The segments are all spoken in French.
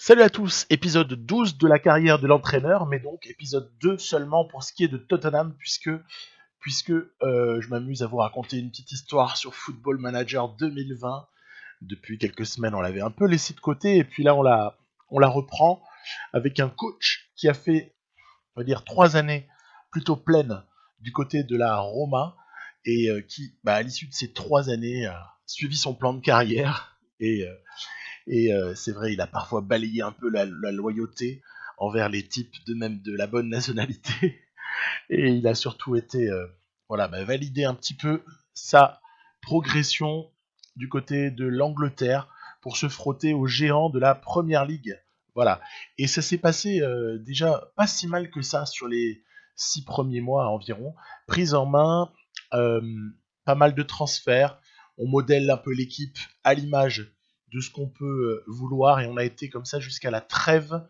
Salut à tous, épisode 12 de la carrière de l'entraîneur, mais donc épisode 2 seulement pour ce qui est de Tottenham, puisque je m'amuse à vous raconter une petite histoire sur Football Manager 2020. Depuis quelques semaines, on l'avait un peu laissé de côté, et puis là, on la reprend avec un coach qui a fait, on va dire, 3 années plutôt pleines du côté de la Roma, et qui, à l'issue de ces 3 années, a suivi son plan de carrière, et c'est vrai, il a parfois balayé un peu la loyauté envers les types de même de la bonne nationalité. Et il a surtout été validé un petit peu sa progression du côté de l'Angleterre pour se frotter aux géants de la Première Ligue. Voilà. Et ça s'est passé déjà pas si mal que ça sur les 6 premiers mois environ. Prise en main, euh, pas mal de transferts. On modèle un peu l'équipe à l'image de ce qu'on peut vouloir et on a été comme ça jusqu'à la trêve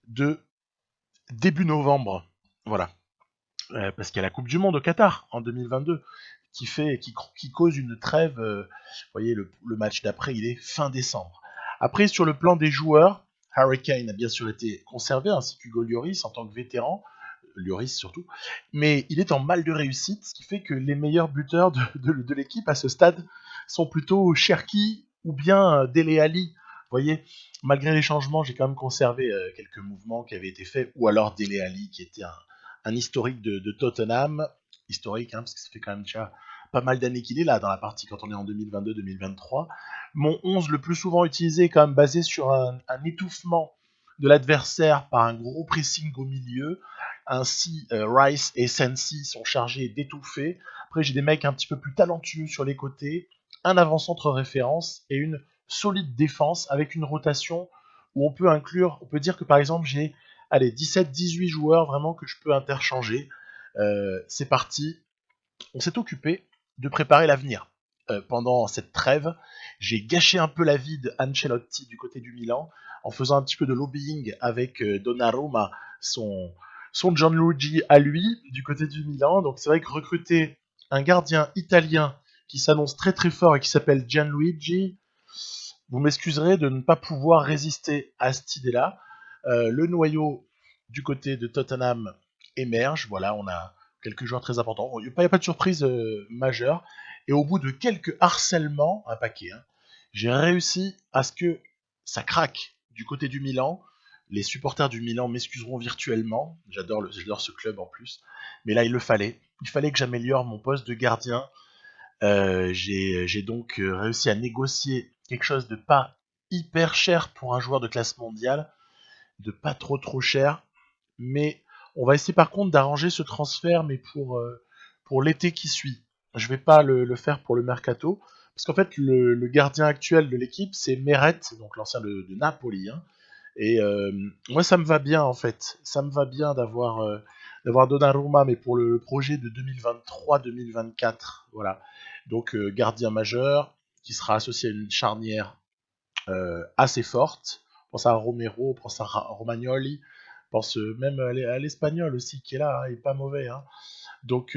de début novembre. Voilà. Parce qu'il y a la Coupe du Monde au Qatar en 2022 qui cause une trêve. Vous voyez, le match d'après, il est fin décembre. Après, sur le plan des joueurs, Harry Kane a bien sûr été conservé, ainsi qu'Hugo Lloris en tant que vétéran, Lloris surtout, mais il est en mal de réussite, ce qui fait que les meilleurs buteurs de l'équipe à ce stade sont plutôt Cherki ou bien Dele Alli. Vous voyez, malgré les changements, j'ai quand même conservé quelques mouvements qui avaient été faits, ou alors Dele Alli qui était un historique de Tottenham, historique parce que ça fait quand même déjà pas mal d'années qu'il est là dans la partie quand on est en 2022-2023. Mon 11 le plus souvent utilisé est quand même basé sur un étouffement de l'adversaire par un gros pressing au milieu. Ainsi, Rice et Sensi sont chargés d'étouffer. Après, j'ai des mecs un petit peu plus talentueux sur les côtés, un avant-centre référence et une solide défense avec une rotation où on peut dire que par exemple j'ai 17-18 joueurs vraiment que je peux interchanger. C'est parti. On s'est occupé de préparer l'avenir. Pendant cette trêve, j'ai gâché un peu la vie d'Ancelotti du côté du Milan en faisant un petit peu de lobbying avec Donnarumma, son Gianluigi à lui du côté du Milan. Donc c'est vrai que recruter un gardien italien qui s'annonce très très fort et qui s'appelle Gianluigi, vous m'excuserez de ne pas pouvoir résister à cette idée-là. Le noyau du côté de Tottenham émerge. Voilà, on a quelques joueurs très importants. Il n'y a pas de surprise majeure. Et au bout de quelques harcèlements, un paquet, j'ai réussi à ce que ça craque du côté du Milan. Les supporters du Milan m'excuseront virtuellement. J'adore ce club en plus. Mais là, il le fallait. Il fallait que j'améliore mon poste de gardien. J'ai donc réussi à négocier quelque chose de pas hyper cher pour un joueur de classe mondiale, de pas trop cher, mais on va essayer par contre d'arranger ce transfert, mais pour l'été qui suit. Je vais pas le faire pour le mercato, parce qu'en fait le gardien actuel de l'équipe c'est Meret, donc l'ancien de Napoli, et moi ça me va bien en fait, ça me va bien d'avoir Donnarumma, mais pour le projet de 2023-2024, voilà. Donc gardien majeur qui sera associé à une charnière assez forte. On pense à Romero, on pense à Romagnoli, on pense même à l'Espagnol aussi qui est là, il est pas mauvais. Donc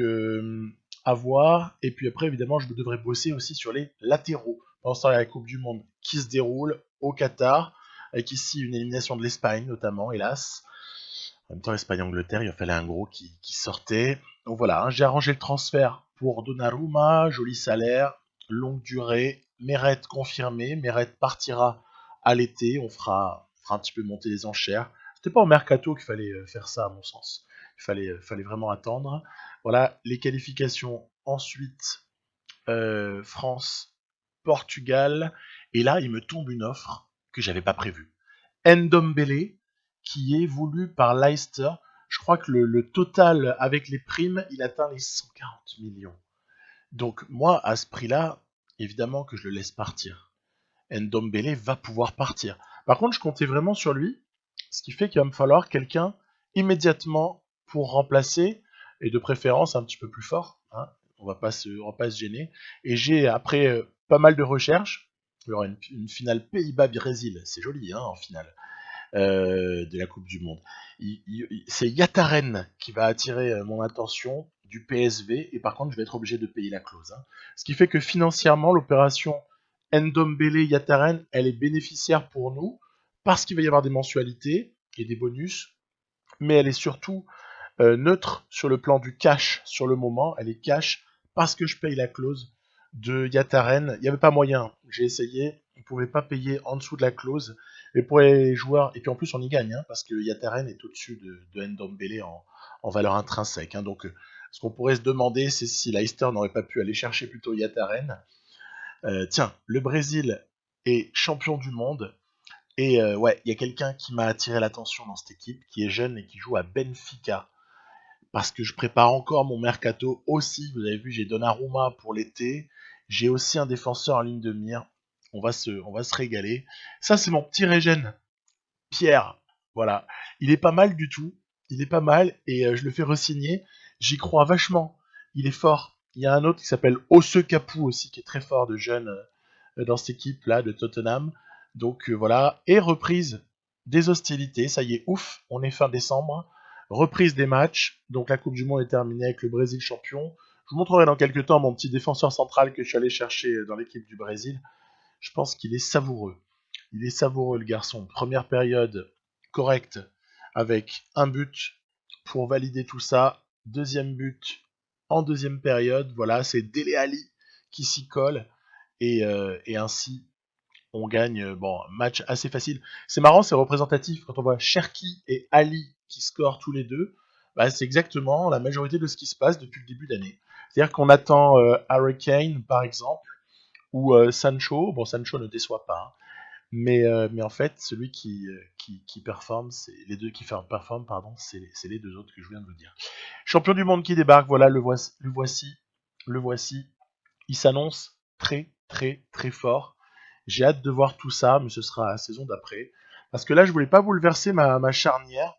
à voir. Et puis après évidemment je devrais bosser aussi sur les latéraux. Pensant à la Coupe du Monde qui se déroule au Qatar, avec ici une élimination de l'Espagne notamment, hélas. En même temps, Espagne-Angleterre, il fallait un gros qui sortait. Donc voilà, j'ai arrangé le transfert pour Donnarumma, joli salaire, longue durée, Meret confirmé, Meret partira à l'été, on fera un petit peu monter les enchères. C'était pas au mercato qu'il fallait faire ça à mon sens. Il fallait vraiment attendre. Voilà, les qualifications ensuite, France, Portugal, et là il me tombe une offre que j'avais pas prévue. Ndombele, qui est voulu par Leicester. Je crois que le total avec les primes, il atteint les 140 millions. Donc moi, à ce prix-là, évidemment que je le laisse partir. Ndombele va pouvoir partir. Par contre, je comptais vraiment sur lui, ce qui fait qu'il va me falloir quelqu'un immédiatement pour remplacer, et de préférence un petit peu plus fort. On va pas se gêner. Et j'ai, après pas mal de recherches, il y aura une finale Pays-Bas-Brésil, c'est joli en finale de la Coupe du Monde. C'est Yataren qui va attirer mon attention du PSV, et par contre je vais être obligé de payer la clause. Ce qui fait que financièrement l'opération Ndombele Yataren elle est bénéficiaire pour nous parce qu'il va y avoir des mensualités et des bonus, mais elle est surtout neutre sur le plan du cash sur le moment. Elle est cash parce que je paye la clause de Yataren. Il n'y avait pas moyen. J'ai essayé. On ne pouvait pas payer en dessous de la clause. Et pour les joueurs, et puis en plus on y gagne, hein, parce que Yataren est au-dessus de Ndombele en valeur intrinsèque. Hein. Donc ce qu'on pourrait se demander, c'est si Leicester n'aurait pas pu aller chercher plutôt Yataren. Tiens, le Brésil est champion du monde. Et ouais, il y a quelqu'un qui m'a attiré l'attention dans cette équipe, qui est jeune et qui joue à Benfica. Parce que je prépare encore mon mercato aussi. Vous avez vu, j'ai Donnarumma pour l'été. J'ai aussi un défenseur en ligne de mire. On va se régaler. Ça, c'est mon petit Régène, Pierre. Voilà. Il est pas mal du tout. Il est pas mal et je le fais re-signer. J'y crois vachement. Il est fort. Il y a un autre qui s'appelle Osse Capou aussi, qui est très fort de jeune dans cette équipe-là de Tottenham. Donc voilà. Et reprise des hostilités. Ça y est, ouf. On est fin décembre. Reprise des matchs. Donc la Coupe du Monde est terminée avec le Brésil champion. Je vous montrerai dans quelques temps mon petit défenseur central que je suis allé chercher dans l'équipe du Brésil. Je pense qu'il est savoureux. Il est savoureux le garçon. Première période correcte avec un but pour valider tout ça. Deuxième but en deuxième période. Voilà, c'est Dele Alli qui s'y colle. Et ainsi, on gagne. Bon, match assez facile. C'est marrant, c'est représentatif. Quand on voit Cherki et Ali qui scorent tous les deux, bah, c'est exactement la majorité de ce qui se passe depuis le début d'année. C'est-à-dire qu'on attend Harry Kane, par exemple, ou Sancho. Bon, Sancho ne déçoit pas, hein. Mais en fait, celui qui performe, c'est les deux qui performent, pardon, c'est les deux autres que je viens de vous dire. Champion du monde qui débarque, voilà, le voici. Il s'annonce très, très, très fort. J'ai hâte de voir tout ça, mais ce sera la saison d'après. Parce que là, je voulais pas bouleverser ma charnière.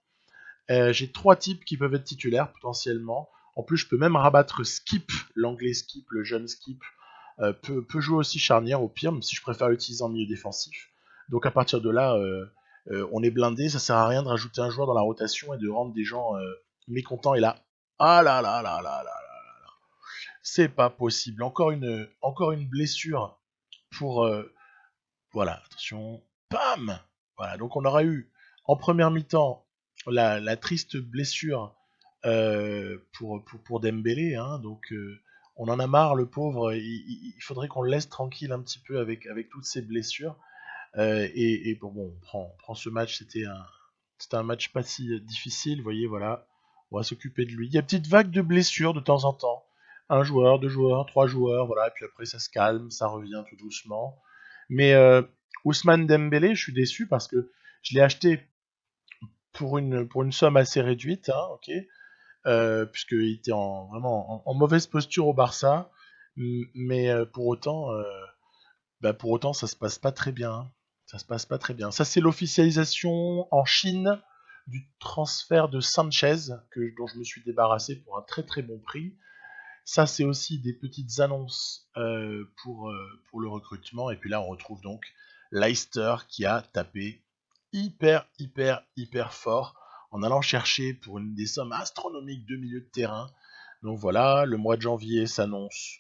J'ai 3 types qui peuvent être titulaires potentiellement. En plus, je peux même rabattre Skip, l'anglais Skip, le jeune Skip, peut jouer aussi charnière au pire, même si je préfère l'utiliser en milieu défensif. Donc à partir de là, on est blindé, ça sert à rien de rajouter un joueur dans la rotation et de rendre des gens mécontents. Et là, ah là là là là là, c'est pas possible. Encore une blessure pour voilà, attention, pam. Voilà, donc on aura eu en première mi-temps la triste blessure pour Dembélé, hein, donc on en a marre, le pauvre. Il faudrait qu'on le laisse tranquille un petit peu avec toutes ces blessures. Et bon, on prend ce match. C'était un match pas si difficile. Vous voyez, voilà, on va s'occuper de lui. Il y a une petite vague de blessures de temps en temps. Un joueur, deux joueurs, trois joueurs, voilà. Et puis après, ça se calme, ça revient tout doucement. Mais Ousmane Dembélé, je suis déçu parce que je l'ai acheté pour une somme assez réduite, hein, ok, puisqu'il était vraiment en mauvaise posture au Barça, mais pour autant, ça se passe pas très bien, hein. Ça se passe pas très bien. Ça, c'est l'officialisation en Chine du transfert de Sanchez, dont je me suis débarrassé pour un très très bon prix. Ça, c'est aussi des petites annonces pour le recrutement. Et puis là, on retrouve donc Leicester qui a tapé hyper, hyper, hyper fort en allant chercher pour une des sommes astronomiques de milieu de terrain. Donc voilà, le mois de janvier s'annonce.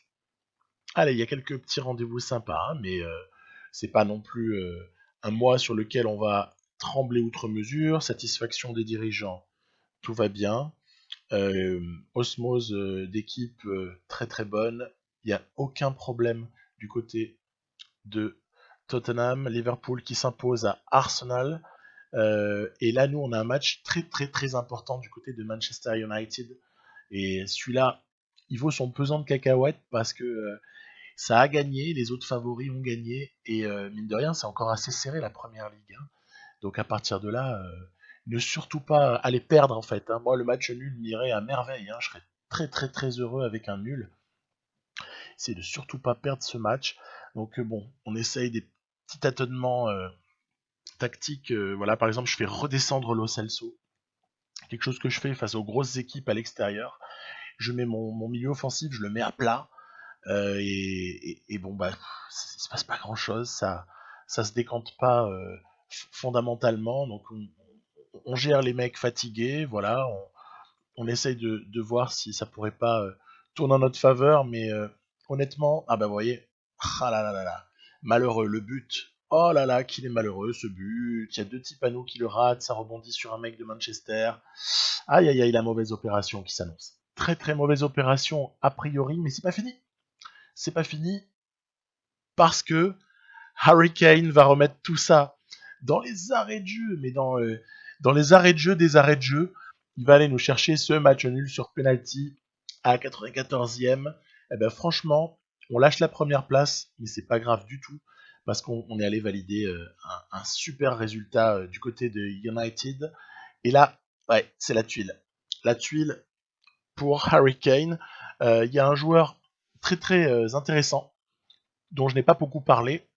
Allez, il y a quelques petits rendez-vous sympas, hein, mais c'est pas non plus un mois sur lequel on va trembler outre mesure. Satisfaction des dirigeants, tout va bien. Osmose d'équipe très très bonne. Il n'y a aucun problème du côté de Tottenham. Liverpool qui s'impose à Arsenal. Et là, nous, on a un match très très très important du côté de Manchester United. Et celui-là, il vaut son pesant de cacahuètes parce que ça a gagné, les autres favoris ont gagné. Et mine de rien, c'est encore assez serré la première ligue, hein. Donc à partir de là, ne surtout pas aller perdre en fait, hein. Moi, le match nul m'irait à merveille, hein. Je serais très très très heureux avec un nul. C'est de surtout pas perdre ce match. Donc bon, on essaye des petits tâtonnements tactiques. Voilà, par exemple, je fais redescendre Lo Celso. Quelque chose que je fais face aux grosses équipes à l'extérieur. Je mets mon milieu offensif, je le mets à plat. Et bon, bah, il se passe pas grand chose. Ça se décante pas fondamentalement. Donc on gère les mecs fatigués, voilà, on essaye de voir si ça pourrait pas tourner en notre faveur, mais honnêtement, ah bah vous voyez, ah là là là là, malheureux, le but, Oh là là, qu'il est malheureux ce but. Il y a 2 types à nous qui le ratent, ça rebondit sur un mec de Manchester. Aïe aïe aïe, la mauvaise opération qui s'annonce. Très très mauvaise opération a priori, mais c'est pas fini. C'est pas fini parce que Harry Kane va remettre tout ça dans les arrêts de jeu, mais dans les arrêts de jeu des arrêts de jeu. Il va aller nous chercher ce match nul sur penalty à 94e. Eh ben franchement, on lâche la première place, mais c'est pas grave du tout parce qu'on est allé valider un super résultat du côté de United. Et là, ouais, c'est la tuile. La tuile pour Harry Kane. Il y a un joueur très très intéressant dont je n'ai pas beaucoup parlé.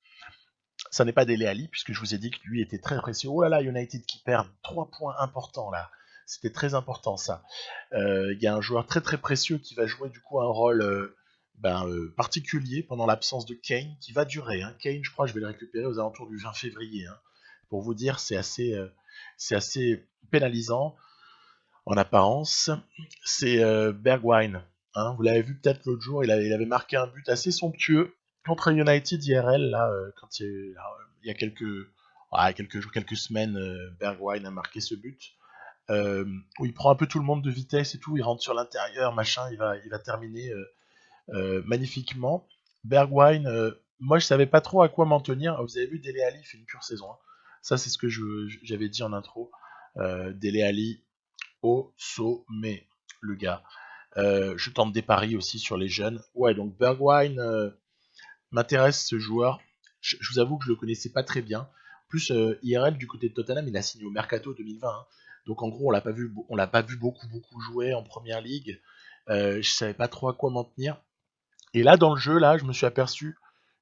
Ça n'est pas Dele Alli, puisque je vous ai dit que lui était très précieux. Oh là là, United qui perd 3 points importants là. C'était très important ça. Il y a un joueur très très précieux qui va jouer du coup un rôle particulier pendant l'absence de Kane, qui va durer. Hein. Kane, je crois, je vais le récupérer aux alentours du 20 février. Hein. Pour vous dire, c'est assez pénalisant en apparence. C'est Bergwijn. Hein. Vous l'avez vu peut-être l'autre jour, il avait marqué un but assez somptueux contre United IRL, là, quand il y a quelques jours, quelques semaines, Bergwijn a marqué ce but. Où il prend un peu tout le monde de vitesse et tout, il rentre sur l'intérieur, machin, il va terminer magnifiquement. Bergwijn, moi je savais pas trop à quoi m'en tenir. Vous avez vu, Dele Alli fait une pure saison. Hein. Ça, c'est ce que j'avais dit en intro. Dele Alli au sommet, le gars. Je tente des paris aussi sur les jeunes. Ouais, donc Bergwijn m'intéresse ce joueur. Je vous avoue que je le connaissais pas très bien. En plus, IRL du côté de Tottenham, il a signé au Mercato 2020. Hein. Donc en gros, on l'a pas vu beaucoup jouer en première ligue. Je savais pas trop à quoi m'en tenir. Et là, dans le jeu, là, je me suis aperçu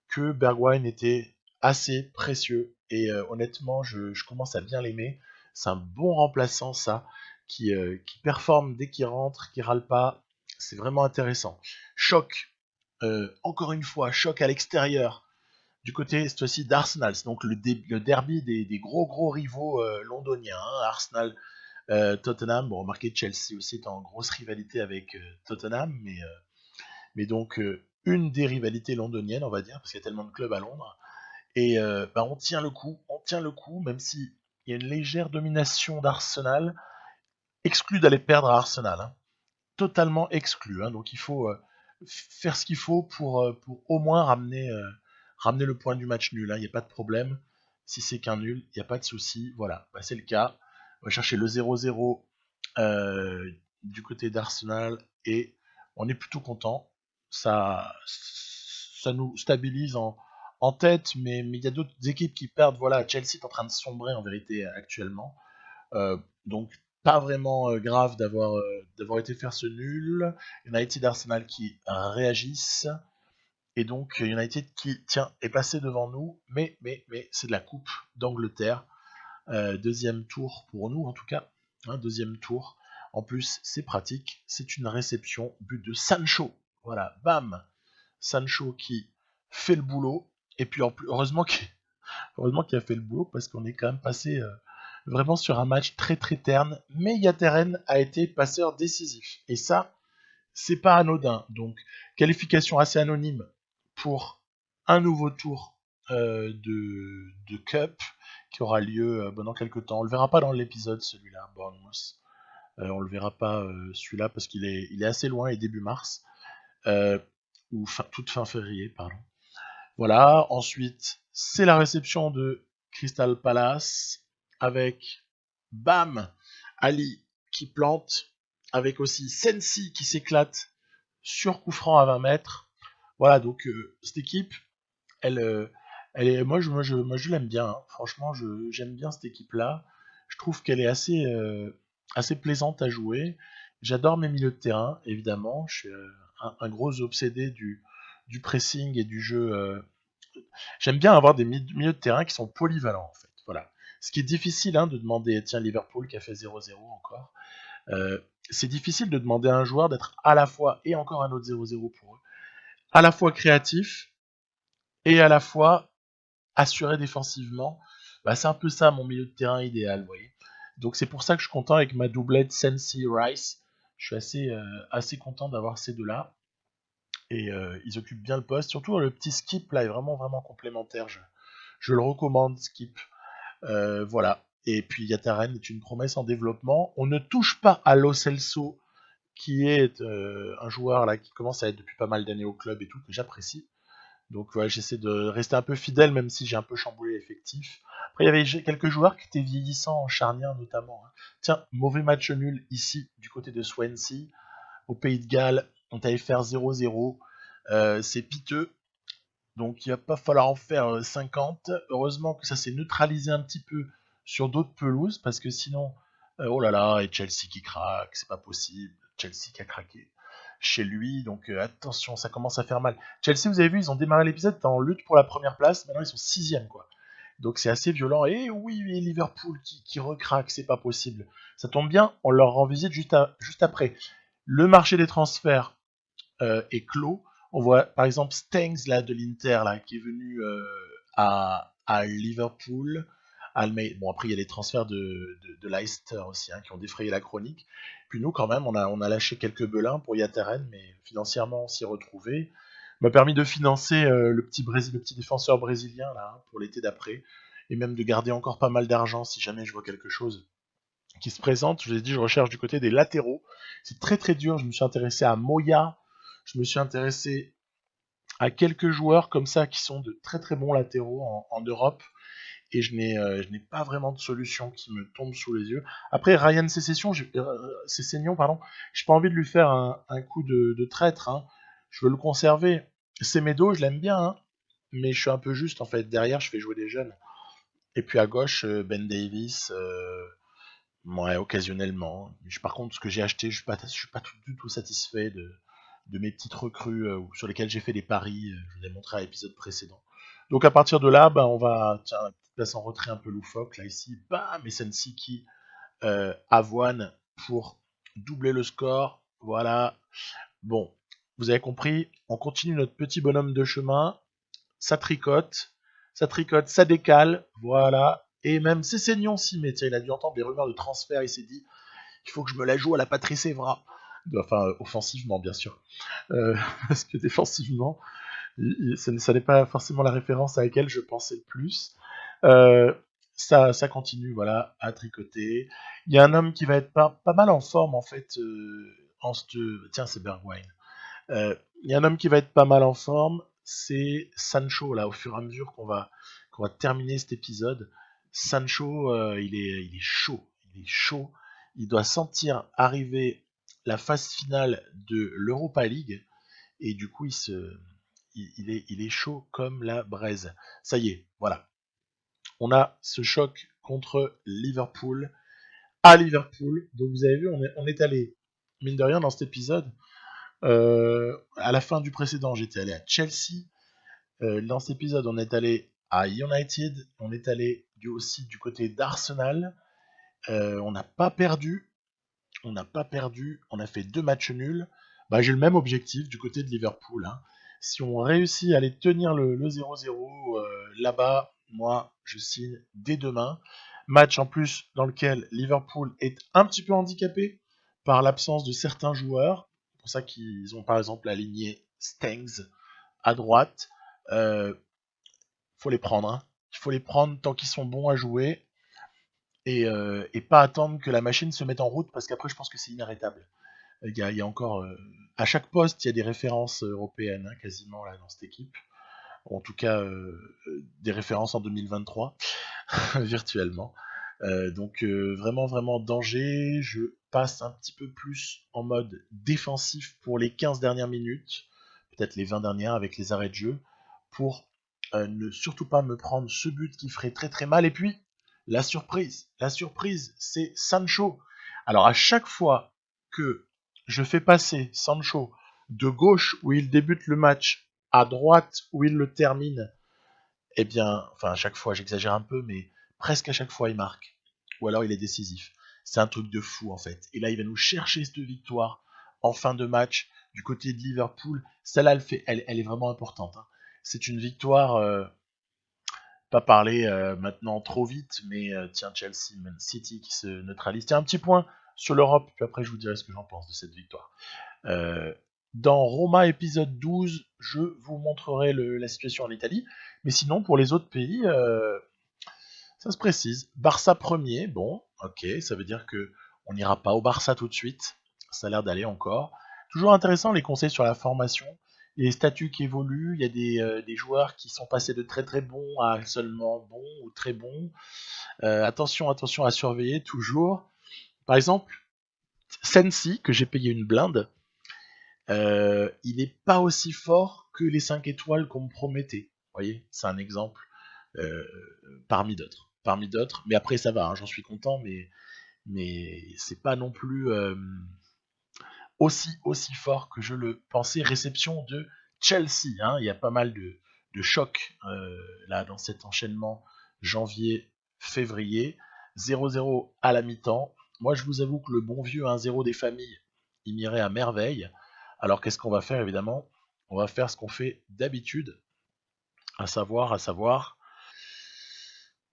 que Bergwijn était assez précieux. Et honnêtement, je commence à bien l'aimer. C'est un bon remplaçant, ça, qui performe dès qu'il rentre, qui râle pas. C'est vraiment intéressant. Choc, encore une fois, choc à l'extérieur. Du côté, cette fois-ci, d'Arsenal. C'est donc le derby des gros rivaux londoniens. Hein. Arsenal, Tottenham. Bon, remarquez, Chelsea aussi est en grosse rivalité avec Tottenham. Mais donc, une des rivalités londoniennes, on va dire, parce qu'il y a tellement de clubs à Londres. Et on tient le coup, même si il y a une légère domination d'Arsenal, exclu d'aller perdre à Arsenal. Hein. Totalement exclu. Hein. Donc il faut faire ce qu'il faut pour au moins ramener le point du match nul. Il n'y a pas de problème. Si c'est qu'un nul, il n'y a pas de souci. Voilà, c'est le cas. On va chercher le 0-0 du côté d'Arsenal et on est plutôt content. Ça nous stabilise en tête, mais il y a d'autres équipes qui perdent. Voilà, Chelsea est en train de sombrer en vérité actuellement. Donc pas vraiment grave d'avoir été faire ce nul. United Arsenal qui réagissent. Et donc United qui, tiens, est passé devant nous, mais c'est de la Coupe d'Angleterre. Deuxième tour pour nous en tout cas. Hein, deuxième tour. En plus, c'est pratique. C'est une réception, but de Sancho. Voilà, bam. Sancho qui fait le boulot. Et puis heureusement qu'il a fait le boulot parce qu'on est quand même passé vraiment sur un match très très terne. Mais Yateren a été passeur décisif. Et ça, c'est pas anodin. Donc, qualification assez anonyme pour un nouveau tour de Cup qui aura lieu dans quelques temps. On le verra pas dans l'épisode celui-là, Bournemouth. On le verra pas celui-là parce qu'il est assez loin et début mars. Ou toute fin février, pardon. Voilà, ensuite, c'est la réception de Crystal Palace avec bam, Ali qui plante, avec aussi Sensi qui s'éclate sur coup franc à 20 mètres. Voilà, donc cette équipe, elle est, moi je l'aime bien. Hein. Franchement, j'aime bien cette équipe-là. Je trouve qu'elle est assez plaisante à jouer. J'adore mes milieux de terrain, évidemment. Je suis un gros obsédé du pressing et du jeu. J'aime bien avoir des milieux de terrain qui sont polyvalents, en fait. Voilà. Ce qui est difficile de demander, tiens, Liverpool qui a fait 0-0 encore. C'est difficile de demander à un joueur d'être à la fois, et encore un autre 0-0 pour eux, à la fois créatif et à la fois assuré défensivement. C'est un peu ça mon milieu de terrain idéal, vous voyez. Donc c'est pour ça que je suis content avec ma doublette Sensi-Rice. Je suis assez content d'avoir ces deux-là. Et ils occupent bien le poste. Surtout le petit skip là est vraiment complémentaire. Je le recommande, Skip. Voilà. Et puis Yataren est une promesse en développement. On ne touche pas à Lo Celso, qui est un joueur là qui commence à être depuis pas mal d'années au club et tout, que j'apprécie. Donc voilà, j'essaie de rester un peu fidèle, même si j'ai un peu chamboulé l'effectif. Après, il y avait quelques joueurs qui étaient vieillissants en charnière notamment. Hein. Tiens, mauvais match nul ici, du côté de Swansea. Au Pays de Galles, on t'allait faire 0-0. C'est piteux. Donc il va pas falloir en faire 50. Heureusement que ça s'est neutralisé un petit peu sur d'autres pelouses, parce que sinon, oh là là, et Chelsea qui craque, c'est pas possible. Chelsea qui a craqué chez lui, donc attention, ça commence à faire mal. Chelsea, vous avez vu, ils ont démarré l'épisode en lutte pour la première place, maintenant ils sont 6ème, quoi. Donc c'est assez violent, et oui, Liverpool qui recraque, c'est pas possible. Ça tombe bien, on leur rend visite juste après. Le marché des transferts est clos. On voit par exemple Stengs là, de l'Inter là, qui est venu à Liverpool. Bon, après, il y a les transferts de Leicester aussi hein, qui ont défrayé la chronique. Puis nous, quand même, on a lâché quelques belins pour Yataren, mais financièrement, on s'y est retrouvé. M'a permis de financer le petit défenseur brésilien là, hein, pour l'été d'après, et même de garder encore pas mal d'argent si jamais je vois quelque chose qui se présente. Je vous ai dit, je recherche du côté des latéraux. C'est très très dur. Je me suis intéressé à Moya. Je me suis intéressé à quelques joueurs comme ça qui sont de très très bons latéraux en Europe. Et je n'ai pas vraiment de solution qui me tombe sous les yeux. Après, Ryan Sessegnon, pardon, j'ai pas envie de lui faire un coup de traître. Hein. Je veux le conserver. Semedo, je l'aime bien, hein, mais je suis un peu juste en fait. Derrière, je fais jouer des jeunes. Et puis à gauche, Ben Davis, ouais, occasionnellement. Par contre, ce que j'ai acheté, je suis pas du tout satisfait de mes petites recrues sur lesquelles j'ai fait des paris. Je vous ai montré à l'épisode précédent. Donc à partir de là, on va tiens, une petite place en retrait un peu loufoque là ici. Bam, et Sensi qui avoine pour doubler le score. Voilà. Bon, vous avez compris. On continue notre petit bonhomme de chemin. Ça tricote, ça décale. Voilà. Et même Sessegnon s'y met. Tiens, il a dû entendre des rumeurs de transfert. Il s'est dit il faut que je me la joue à la Patrice Evra. Enfin, offensivement, bien sûr. Parce que défensivement, ça n'est pas forcément la référence à laquelle je pensais le plus. Ça continue, voilà, à tricoter. Il y a un homme qui va être pas mal en forme, en fait, tiens, c'est Bergwijn. Il y a un homme qui va être pas mal en forme, c'est Sancho, là, au fur et à mesure qu'on va terminer cet épisode. Sancho, il est chaud. Il est chaud. Il doit sentir arriver la phase finale de l'Europa League. Et du coup, il est chaud comme la braise. Ça y est, voilà. On a ce choc contre Liverpool à Liverpool. Donc vous avez vu, on est allé, mine de rien, dans cet épisode. À la fin du précédent, j'étais allé à Chelsea. Dans cet épisode, on est allé à United. On est allé aussi du côté d'Arsenal. On n'a pas perdu. On a fait 2 matchs nuls. J'ai le même objectif du côté de Liverpool. Hein. Si on réussit à aller tenir le 0-0 là-bas, moi, je signe dès demain. Match en plus dans lequel Liverpool est un petit peu handicapé par l'absence de certains joueurs. C'est pour ça qu'ils ont par exemple aligné Stengs à droite. Faut les prendre. Hein. Il faut les prendre tant qu'ils sont bons à jouer. Et pas attendre que la machine se mette en route parce qu'après je pense que c'est inarrêtable. Il y a encore à chaque poste il y a des références européennes hein, quasiment là dans cette équipe. En tout cas des références en 2023 virtuellement. Donc vraiment vraiment danger. Je passe un petit peu plus en mode défensif pour les 15 dernières minutes, peut-être les 20 dernières avec les arrêts de jeu, pour ne surtout pas me prendre ce but qui ferait très très mal. Et puis la surprise, c'est Sancho. Alors à chaque fois que je fais passer Sancho de gauche où il débute le match à droite où il le termine, eh bien, enfin à chaque fois j'exagère un peu, mais presque à chaque fois il marque. Ou alors il est décisif. C'est un truc de fou en fait. Et là il va nous chercher cette victoire en fin de match du côté de Liverpool. Celle-là elle est vraiment importante. Hein. C'est une victoire pas parler maintenant trop vite, mais tiens, Chelsea, Man City qui se neutralise. Tiens, un petit point sur l'Europe, puis après je vous dirai ce que j'en pense de cette victoire. Dans Roma épisode 12, je vous montrerai la situation en Italie, Mais sinon, pour les autres pays, ça se précise. Barça premier, bon, ok, ça veut dire que on n'ira pas au Barça tout de suite. Ça a l'air d'aller encore. Toujours intéressant les conseils sur la formation. Les statuts qui évoluent, il y a des joueurs qui sont passés de très très bons à seulement bons ou très bons. Attention à surveiller toujours. Par exemple, Sensi, que j'ai payé une blinde, il n'est pas aussi fort que les 5 étoiles qu'on me promettait. Vous voyez, c'est un exemple euh, parmi d'autres. Parmi d'autres, mais après ça va, hein, j'en suis content, mais c'est pas non plus aussi fort que je le pensais. Réception de Chelsea, hein, il y a pas mal de chocs là dans cet enchaînement janvier-février. 0-0 à la mi-temps. Moi, je vous avoue que le bon vieux 1-0 des familles, il m'irait à merveille. Alors, qu'est-ce qu'on va faire, évidemment? On va faire ce qu'on fait d'habitude, à savoir,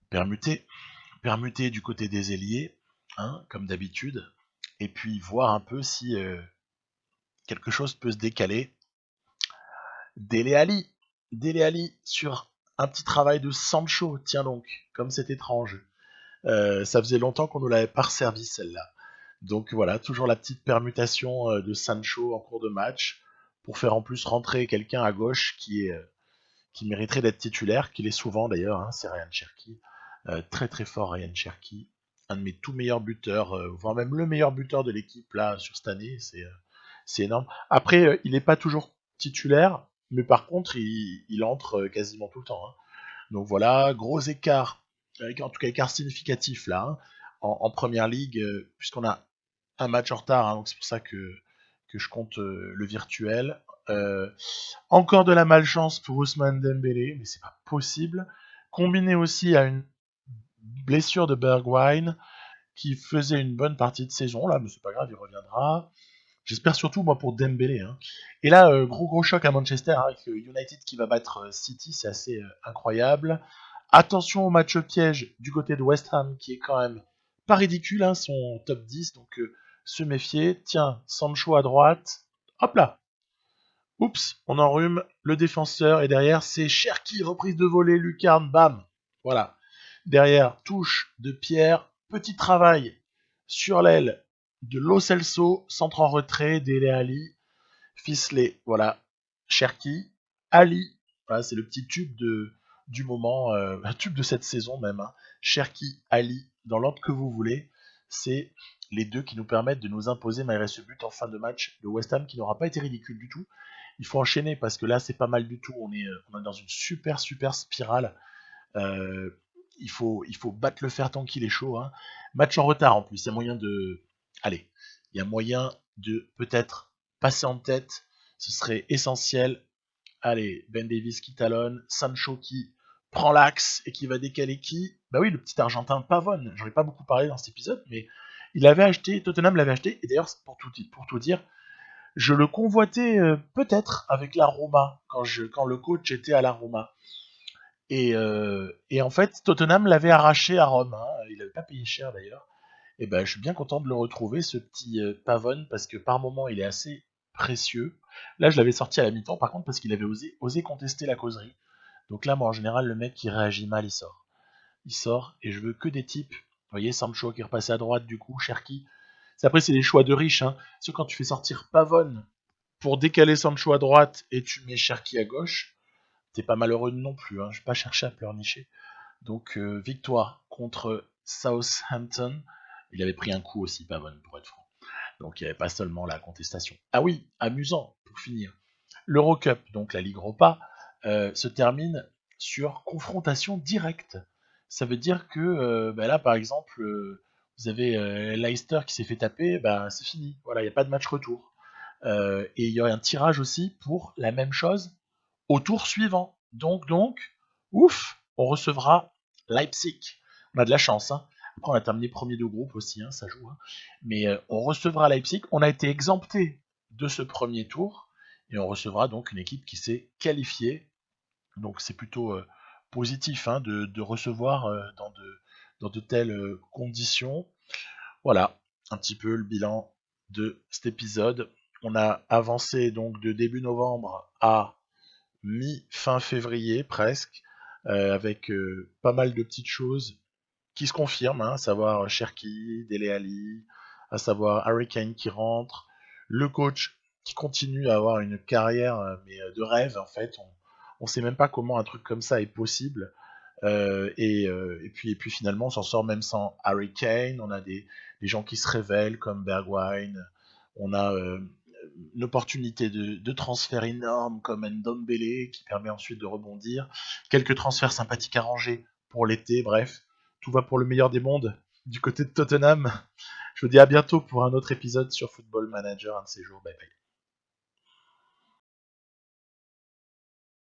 permuter. Permuter du côté des ailiers, hein, comme d'habitude, et puis voir un peu si quelque chose peut se décaler. Dele Alli. Dele Alli sur un petit travail de Sancho, tiens donc, comme c'est étrange. Ça faisait longtemps qu'on ne l'avait pas resservi celle-là. Donc voilà, toujours la petite permutation de Sancho en cours de match, pour faire en plus rentrer quelqu'un à gauche qui mériterait d'être titulaire, qu'il est souvent d'ailleurs, hein, c'est Ryan Cherki. Très très fort Ryan Cherki. Un de mes tout meilleurs buteurs, voire même le meilleur buteur de l'équipe là sur cette année, c'est énorme. Après, il n'est pas toujours titulaire, mais par contre, il entre quasiment tout le temps, hein. Donc voilà, gros écart, en tout cas écart significatif là, hein, en première ligue, puisqu'on a un match en retard, hein, donc c'est pour ça que je compte le virtuel. Euh, Encore de la malchance pour Ousmane Dembélé, mais c'est pas possible. Combiné aussi à une blessure de Bergwijn, qui faisait une bonne partie de saison, là, mais c'est pas grave, il reviendra. J'espère surtout, moi, pour Dembélé, hein. Et là, gros choc à Manchester, hein, avec United qui va battre City, c'est assez incroyable. Attention au match piège du côté de West Ham, qui est quand même pas ridicule, hein, son top 10, donc se méfier. Tiens, Sancho à droite, hop là. Oups, on enrhume le défenseur, et derrière, c'est Cherki, reprise de volée, lucarne, bam. Voilà. Derrière, touche de Pierre, petit travail sur l'aile de Lo Celso, centre en retrait, Dele Ali, ficelé, voilà, Cherki, Ali, voilà, c'est le petit tube du moment, un tube de cette saison même, hein. Cherki, Ali, dans l'ordre que vous voulez, c'est les deux qui nous permettent de nous imposer malgré ce but en fin de match de West Ham qui n'aura pas été ridicule du tout. Il faut enchaîner parce que là c'est pas mal du tout, on est dans une super spirale. Euh, il faut battre le fer tant qu'il est chaud, hein. Match en retard en plus, il y a moyen de. Allez, il y a moyen de peut-être passer en tête, ce serait essentiel. Allez, Ben Davis qui talonne, Sancho qui prend l'axe et qui va décaler qui? Bah oui, le petit Argentin Pavone, j'en ai pas beaucoup parlé dans cet épisode, mais Tottenham l'avait acheté, et d'ailleurs, pour tout dire, je le convoitais peut-être avec la Roma, quand le coach était à la Roma. Et en fait, Tottenham l'avait arraché à Rome, hein. Il n'avait pas payé cher d'ailleurs. Et ben, je suis bien content de le retrouver, ce petit Pavone, parce que par moment, il est assez précieux. Là, je l'avais sorti à la mi-temps, par contre, parce qu'il avait osé contester la causerie. Donc là, moi, en général, le mec qui réagit mal, il sort. Il sort, et je veux que des types. Vous voyez, Sancho qui est repassé à droite, du coup, Cherki. Après, c'est des choix de riches, hein. Parce que quand tu fais sortir Pavone pour décaler Sancho à droite et tu mets Cherki à gauche, t'es pas malheureux non plus, hein. Je vais pas chercher à pleurnicher. Donc victoire contre Southampton. Il avait pris un coup aussi, Pavone, pour être franc. Donc il n'y avait pas seulement la contestation. Ah oui, amusant, pour finir. L'Eurocup, donc la Ligue Europa, se termine sur confrontation directe. Ça veut dire que là, par exemple, vous avez Leicester qui s'est fait taper, c'est fini. Voilà, il n'y a pas de match retour. Et il y aurait un tirage aussi pour la même chose au tour suivant. Donc, ouf, on recevra Leipzig. On a de la chance, hein. Après, on a terminé premier de groupe aussi, hein, ça joue, hein. Mais on recevra Leipzig. On a été exempté de ce premier tour. Et on recevra donc une équipe qui s'est qualifiée. Donc c'est plutôt positif, hein, de recevoir dans de telles conditions. Voilà, un petit peu le bilan de cet épisode. On a avancé donc de début novembre à mi-fin février presque. avec pas mal de petites choses qui se confirment, hein, à savoir Cherki, Dele Alli, à savoir Harry Kane qui rentre, le coach qui continue à avoir une carrière de rêve en fait. On sait même pas comment un truc comme ça est possible. Et puis finalement, on s'en sort même sans Harry Kane. On a des gens qui se révèlent comme Bergwijn. On a une opportunité de transfert énorme comme Ndombele qui permet ensuite de rebondir. Quelques transferts sympathiques arrangés pour l'été. Bref, tout va pour le meilleur des mondes du côté de Tottenham. Je vous dis à bientôt pour un autre épisode sur Football Manager, un de ces jours. Bye bye.